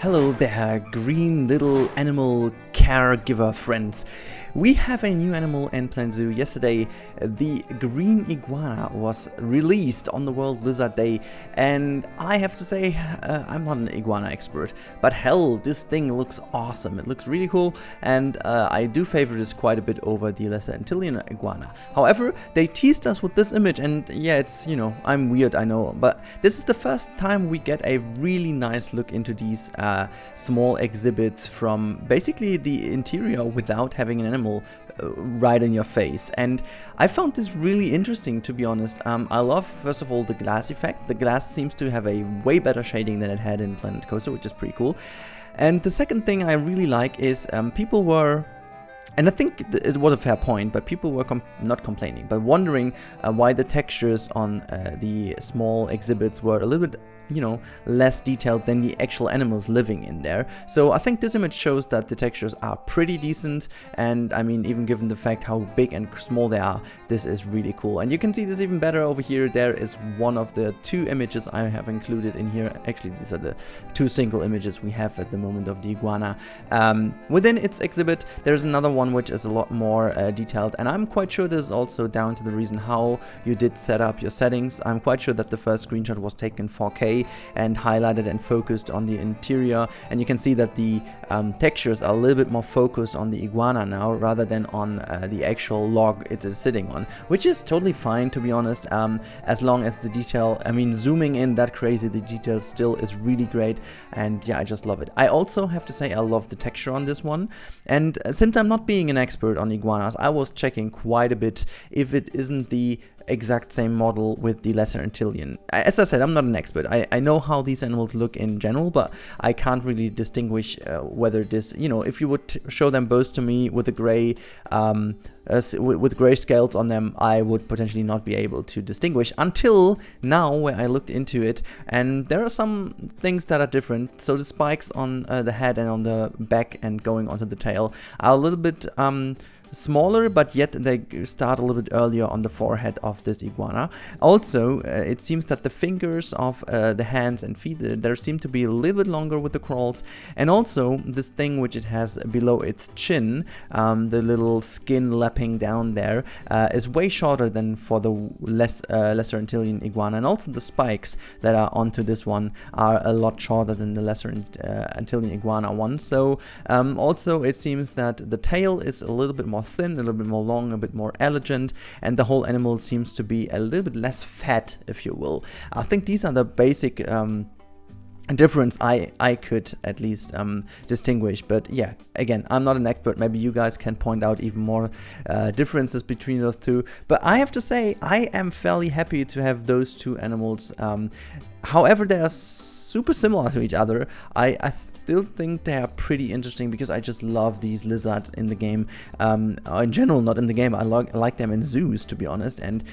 Hello there, green little animal caregiver friends. We have a new animal in Planet Zoo. Yesterday, the green iguana was released on the World Lizard Day, and I have to say, I'm not an iguana expert, but hell, this thing looks awesome. It looks really cool, and I do favor this quite a bit over the lesser antilian iguana. However, they teased us with this image, and yeah, it's, I'm weird, I know, but this is the first time we get a really nice look into these small exhibits from basically the interior without having an animal right in your face. And I found this really interesting, to be honest. I love, first of all, the glass effect. The glass seems to have a way better shading than it had in Planet Coaster, which is pretty cool. And the second thing I really like is people were, and I think it was a fair point, but people were not complaining, but wondering why the textures on the small exhibits were a little bit less detailed than the actual animals living in there. So I think this image shows that the textures are pretty decent, and I mean, even given the fact how big and small they are, this is really cool. And you can see this even better over here. There is one of the two images I have included in here. Actually, these are the two single images we have at the moment of the iguana. Within its exhibit, there's another one which is a lot more detailed, and I'm quite sure this is also down to the reason how you did set up your settings. I'm quite sure that the first screenshot was taken 4K and highlighted and focused on the interior, and you can see that the textures are a little bit more focused on the iguana now rather than on the actual log it is sitting on, which is totally fine, to be honest, as long as the detail, I mean, zooming in that crazy, the detail still is really great, and yeah, I just love it. I also have to say I love the texture on this one, and since I'm not being an expert on iguanas, I was checking quite a bit if it isn't the exact same model with the lesser antilian. As I said, I'm not an expert. I know how these animals look in general, but I can't really distinguish whether this, if you would show them both to me with a gray with gray scales on them, I would potentially not be able to distinguish until now, where I looked into it, and there are some things that are different. So the spikes on the head and on the back and going onto the tail are a little bit smaller, but yet they start a little bit earlier on the forehead of this iguana. Also, it seems that the fingers of the hands and feet there seem to be a little bit longer with the crawls, and also this thing which it has below its chin, the little skin lapping down there, is way shorter than for the lesser antilian iguana, and also the spikes that are onto this one are a lot shorter than the lesser antilian iguana ones. So also it seems that the tail is a little bit more thin, a little bit more long, a bit more elegant, and the whole animal seems to be a little bit less fat, if you will. I think these are the basic difference I could at least distinguish. But yeah, again, I'm not an expert. Maybe you guys can point out even more differences between those two. But I have to say, I am fairly happy to have those two animals. However, they are super similar to each other. I still think they are pretty interesting because I just love these lizards in the game. In general, not in the game, I like them in zoos, to be honest. And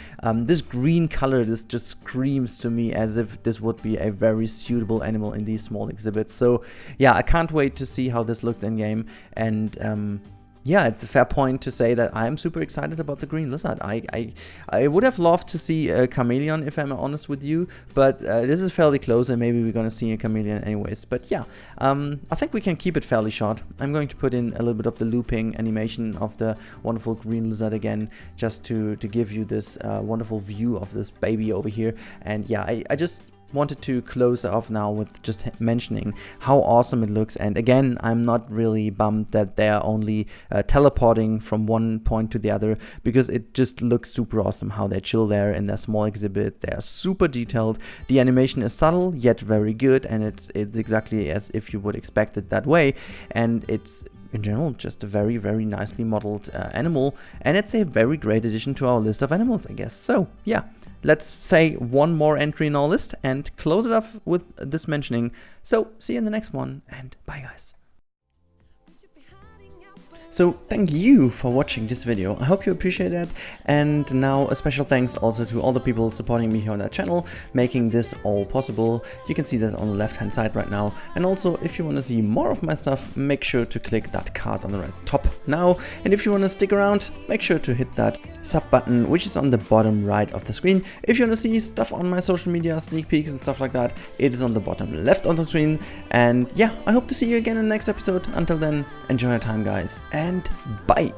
this green color, this just screams to me as if this would be a very suitable animal in these small exhibits. So yeah, I can't wait to see how this looks in game. And yeah, it's a fair point to say that I'm super excited about the green lizard. I would have loved to see a chameleon, if I'm honest with you, but this is fairly close, and maybe we're going to see a chameleon anyways. But yeah, I think we can keep it fairly short. I'm going to put in a little bit of the looping animation of the wonderful green lizard again, just to give you this wonderful view of this baby over here. And yeah, I just wanted to close off now with just mentioning how awesome it looks. And again, I'm not really bummed that they are only teleporting from one point to the other, because it just looks super awesome how they chill there in their small exhibit. They are super detailed. The animation is subtle yet very good, and it's exactly as if you would expect it that way. And it's in general just a very, very nicely modeled animal, and it's a very great addition to our list of animals, I guess. So yeah, let's say one more entry in our list and close it off with this mentioning. So see you in the next one, and bye guys. So thank you for watching this video. I hope you appreciate that. And now a special thanks also to all the people supporting me here on that channel, making this all possible. You can see that on the left hand side right now. And also if you want to see more of my stuff, make sure to click that card on the right top now. And if you want to stick around, make sure to hit that sub button, which is on the bottom right of the screen. If you want to see stuff on my social media, sneak peeks and stuff like that, it is on the bottom left on the screen. And yeah, I hope to see you again in the next episode. Until then, enjoy your time, guys, and bye.